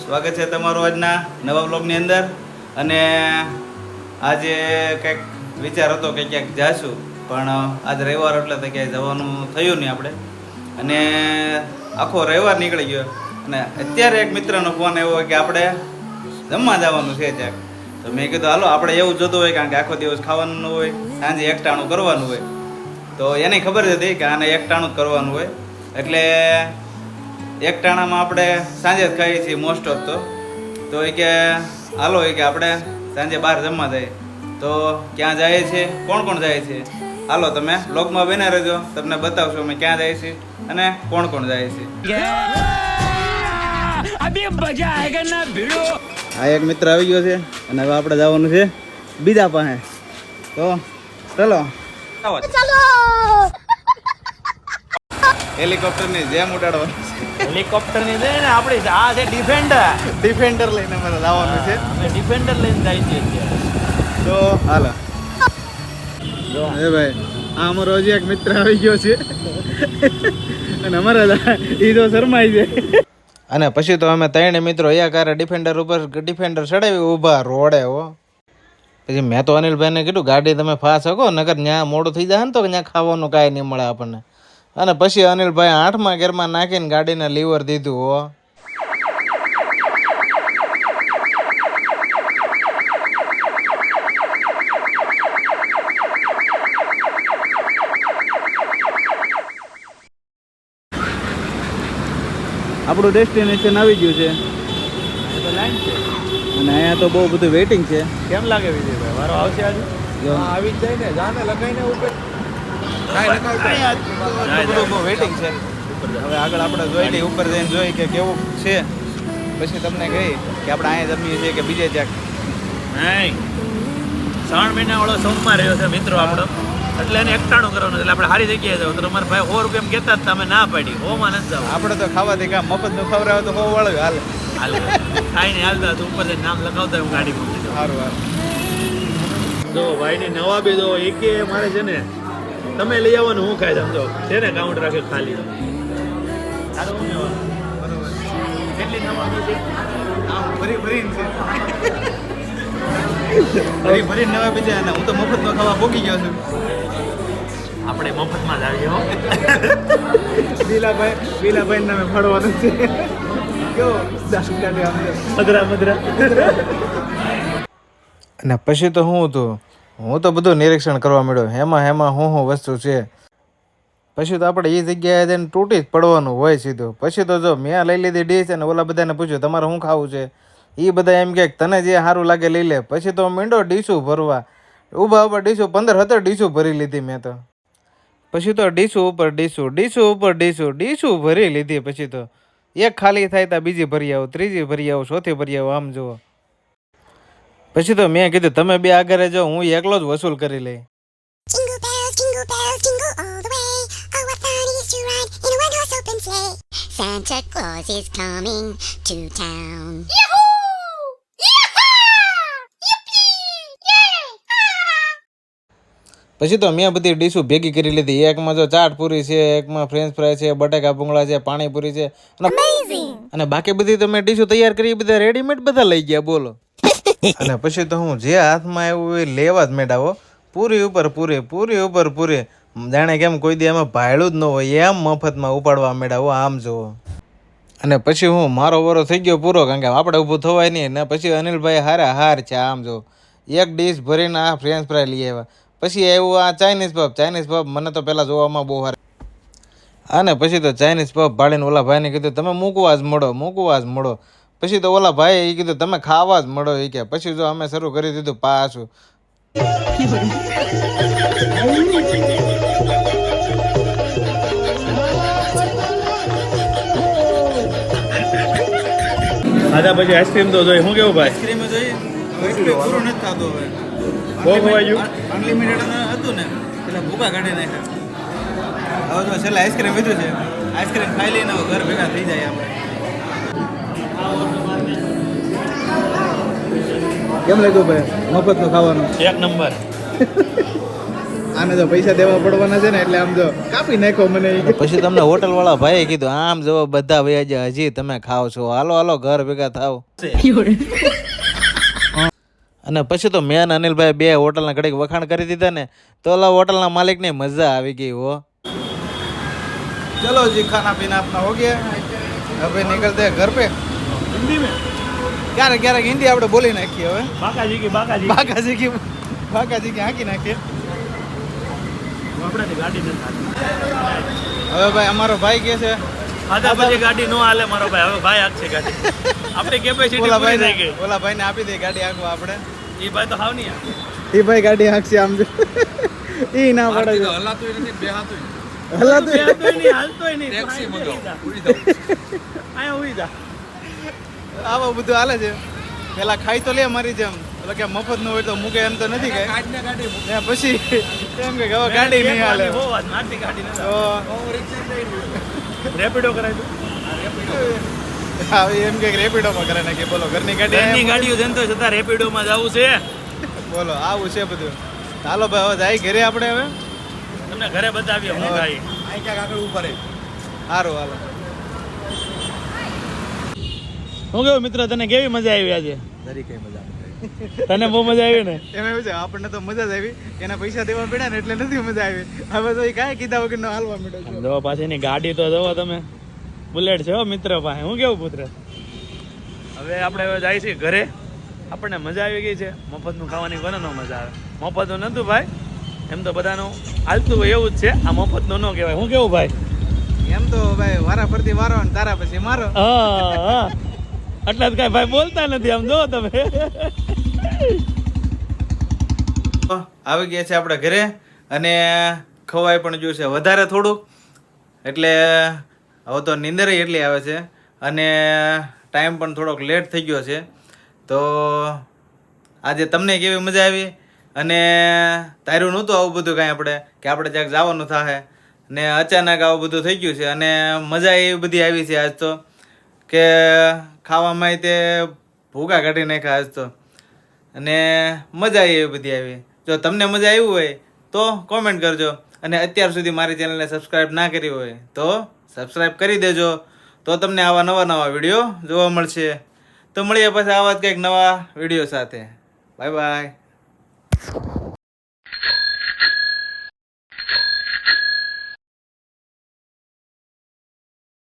સ્વાગત છે તમારું આજના નવા બ્લોગની અંદર. અને આજે કંઈક વિચાર હતો કે ક્યાંક જાશું, પણ આજ રવિવાર એટલે તો ક્યાંય જવાનું થયું નહીં આપણે. અને આખો રવિવાર નીકળી ગયો અને અત્યારે એક મિત્રનો ફોન આવ્યો કે આપણે જમવા જવાનું છે ક્યાંક. તો મેં કીધું હાલો, આપણે એવું જોતું હોય કારણ કે આખો દિવસ ખાવાનું હોય, સાંજે એકટાણું કરવાનું હોય. તો એને ખબર જ હતી કે આને એકટાણું જ કરવાનું હોય, એટલે એકટાણામાં આપણે સાંજે જ ખાઈએ છીએ મોસ્ટ ઓફ. તો એ કે હાલો એ કે આપણે સાંજે બહાર જમવા જઈએ. તો ક્યાં જાય છે, કોણ કોણ જાય છે, હાલો તમે બ્લોગમાં બને રહેજો, તમને બતાવશું અમે ક્યાં જાય છે અને કોણ કોણ જાય છે. આ એક મિત્ર આવી ગયો છે અને હવે આપણે જવાનું છે બીજા પાસે. તો ચલો હેલિકોપ્ટરની જેમ ઉડાડવાનું છે. હેલિકોપ્ટરની છે ને આપણી આ છે ડિફેન્ડર લઈને અમારે જવાનું છે. અમે ડિફેન્ડર લઈને જાય છે તો હાલો એ ભાઈ, આ અમારો હજી એક મિત્ર આવી ગયો છે અને અમારા એ તો શરમાઈ છે. અને પછી તો અમે ત્રણે મિત્રો એક હારે ડિફેન્ડર ચડાવી ઊભા રોડે હો. પછી મેં તો અનિલભાઈને કીધું ગાડી તમે ફાસ શકો, નકર ત્યાં મોડું થઈ જાય ને તો ત્યાં ખાવાનું કાંઈ નહીં મળે આપણને. અને પછી અનિલભાઈ 8મા ગેરમાં નાખીને ગાડીને લીવર દીધું હો. આપણું ડેસ્ટિનેશન આવી ગયું છે તો લાઈન છે અને અહીંયા તો બહુ બધું વેઇટિંગ છે. કેમ લાગે વિજયભાઈ, વારો આવશે આજે? આવી જ જાય ને, જાને લખાઈને ઉપર બહુ વેઇટિંગ છે. હવે આગળ આપણે જોઈ લઈએ, ઉપર જઈને જોઈ કે કેવું છે, પછી તમને કહી કે આપણે અહીંયા જમીએ છીએ કે બીજે ક્યાંક. નહીં, 3 મહિના વાળો સોમવાર રહ્યો છે મિત્રો આપણો, એટલે એને એકટાણું કરવાનું. એટલે આપણે સારી જગ્યાએ જાવ તો તમારા ભાઈ 100 રૂપિયા કહેતા જ તમે ના પાડી, હોમાં નથી જાવ. આપણે તો ખાવાથી કામ મફતનું ખવડાવે તો 100 વાળું હાલે. ખાઈને હાલતા તો ઉપર નામ લખાવતા હું ગાડી મૂકી દઉં. સારું સારું. જો ભાઈની નવાબી જો એકે મારે છે ને તમે લઈ આવવાનું, હું ખાઈ સમજો છે ને કાઉન્ટ રાખે ખાલી. કેટલી નવાબી છે? ભરી ભરીને નવા બીજા, અને હું તો મફતમાં ખાવા પોગી ગયો છું. આપણે મફતમાં જ આવીએ હો. બીલાભાઈ નામે ફળવાનું છે. મધરા અને પછી તો હું તો બધું નિરીક્ષણ કરવા માંડ્યો, હેમાં હું વસ્તુ છે. પછી તો આપણે એ જગ્યાએ જઈને તૂટી જ પડવાનું હોય સીધું. પછી તો જો મેં લઈ લીધી ડીશ અને ઓલા બધાને પૂછ્યું તમારે શું ખાવું છે, એ બધા એમ કે તને જે સારું લાગે લઈ લે. પછી તો મીંડો ડીશું ભરવા, ઊભા ડીશું 15-17 ડીશું ભરી લીધી મેં તો. પછી તો ડીશું ઉપર ડીશું ભરી લીધી. પછી તો એક ખાલી થાય તો બીજી ભરી આવો, ત્રીજી ભરી આવો, ચોથી ભરી આવો, આમ જુઓ. પછી તો મેં કીધું તમે બે આગળ જાઓ, હું એકલો જ વસૂલ કરી લઈ. Jingle bells, all the way. Oh, what fun it is to ride in a one-horse open sleigh. Santa Claus is coming to town. Yahoo! પછી તો મેં બધી ડીશું ભેગી કરી લીધી. એકમાં જો ચાટ પૂરી છે, એકમાં ફ્રેન્ચ ફ્રાય છે, બટાકા ભૂંગળા છે, પાણીપુરી છે, અને બાકી બધી તો મેં ડીશું તૈયાર કરી, બધા રેડીમેડ બધા લઈ ગયા બોલો. અને પછી તો હું જે હાથમાં આવ્યું એ લેવા જ મેળાવો, પૂરી ઉપર પૂરી, જાણે કેમ કોઈ દી એમાં ભાડું જ ન હોય એમ મફતમાં ઉપાડવા મેળાવો, આમ જુઓ. અને પછી હું મારો વરો થઈ ગયો પૂરો, કારણ કે આપણે ઊભું થવાય નહીં. ને પછી અનિલભાઈ હાર છે, આમ જો એક ડીશ ભરીને આ ફ્રેન્ચ ફ્રાય લઈ આવ્યા. પછી આવ્યું આ ચાઇનીઝ પબ. મને તો પહેલાં જોવામાં બહુ સારું. અને પછી તો ચાઇનીઝ પબ ભાડીને ઓલા ભાઈને કીધું તમે મૂકવા જ મળો. પછી તો ઓલા ભાઈ એ કીધું તમે ખાવા જ મળો એ કે. પછી જો અમે શરૂ કરી દીધું પાછું. આદા પછી આઈસ્ક્રીમ તો જોઈએ, શું કેવું ભાઈ? આઈસ્ક્રીમ જોઈએ, પૂરું નથી થતું હવે. બહુ ખવાઈ ગયું. અનલિમિટેડ હતું ને એટલે ભૂકા કાઢી નાખ્યા. હવે તો છેલ્લે આઈસ્ક્રીમ લીધું છે, આઈસ્ક્રીમ ખાઈ લઈને હવે ઘર ભેગા થઈ જાય આપણે. કેમ લાગ્યું ભાઈ મફતનું ખાવાનું? એક નંબર. આને જો પૈસા દેવા પડવાના છે ને એટલે આમ જો કાપી નાખો મને પછી તમને હોટલ વાળા ભાઈએ કીધું આમ જો બધા વયા જાય હજી તમે ખાવ છો, હાલો હાલો ઘર ભેગા થાવ. અને પછી તો મેં અને અનિલભાઈ બે હોટલના ઘડીક વખાણ કરી દીધા ને તો ઓલા હોટલના માલિકને મજા આવી ગઈ હો. चलो जी खाना पीना अपना हो गया, अबे निकलते हैं घर पे. हिंदी में ક્યારેક ક્યારેક હિન્દી આપણે બોલી નાખીએ હવે. બાકાજી બાકાજી બાકાજી કી હાંકી નાખીએ. આપણાથી ગાડી નથી હાલતી. હવે ભાઈ અમારો ભાઈ કે છે આધા પછી ગાડી નો હાલે મારો ભાઈ, હવે ભાઈ હાથ છે ગાડી. આપણી કેપેસિટી ઓલા પૂરી થઈ ભાઈ ગઈ. ઓલા ભાઈને આપી દે ગાડી હાંકવા આપણે. એ ભાઈ તો હાવ નહીં એ ભાઈ ગાડી હાંકશે આમ જો. ઈ ના પડે છે. હલાતું હાલતોય નહીં. ટેક્સી મંગાવો. અહીંયા ઉઈ જા. આવા બધું હાલે છે. પેલા ખાઈ તો લે મારી જેમ, એટલે કે મફત નું હોય તો મૂકે એમ તો નથી કઈ. પછી એમ કે હવે ગાડી નહીં હાલે બહુ વાત, નાથી ગાડી નથી. તો રેપિડો કરાય તું. હવે એમ કે રેપિડોમાં કરે નાખી. બોલો ઘરની ઘરની ગાડી ગાડીઓ જનતો છતાં રેપિડોમાં જવું છે. બોલો આવું છે બધું. હાલો ભાઈ હવે જાય ઘરે આપણે હવે. તમને ઘરે બતાવીએ હું થાય. સારું હાલો. હું કેવું મિત્ર, તને કેવી મજા આવી આજે? તને બહુ મજા આવી ને? એમ એવું છે આપણને તો મજા જ આવી, એના પૈસા દેવા પડ્યા ને એટલે નથી મજા આવી. હવે તો એ કાંઈ કીધા વગર નો હાલવા માંડ્યો છે. જો પાછળની ગાડી તો જોવો તમે, બુલેટ છે હો મિત્ર પાસે. હું કેવું પુત્ર, હવે આપણે હવે જાય છીએ ઘરે. આપણને મજા આવી ગઈ છે. મફતનું ખાવાની કોને ન મજા આવે? મફતનું નતું ભાઈ, એમ તો બધાનું હાલતું હોય એવું જ છે. આ મફતનું ન કહેવાય. હું કેવું ભાઈ? એમ તો ભાઈ વારા ફરતી વારો ને તારા પછી મારો. હા એટલે જ કઈ ભાઈ બોલતા નથી આમ જો તમે. આવી ગયા છે આપણે ઘરે અને ખવાય પણ જોયું છે વધારે થોડુંક, એટલે હવે તો નીંદર એટલી આવે છે અને ટાઈમ પણ થોડોક લેટ થઈ ગયો છે. તો આજે તમને કેવી મજા આવી? અને તાર્યું નહોતું આવું બધું કાંઈ આપણે કે આપણે ક્યાંક જવાનું થાય ને અચાનક આવું બધું થઈ ગયું છે અને મજા એવી બધી આવી છે આજ તો કે ખાવામાં તે ભૂકા કાઢી નાખ્યા આજ તો, અને મજા એવી બધી આવી. જો તમને મજા આવી હોય તો કોમેન્ટ કરજો, અને અત્યાર સુધી મારી ચેનલને સબસ્ક્રાઈબ ના કરી હોય તો સબસ્ક્રાઈબ કરી દેજો, તો તમને આવા નવા વિડીયો જોવા મળશે. તો મળીએ પછી આવા જ કંઈક નવા વિડીયો સાથે. Bye bye.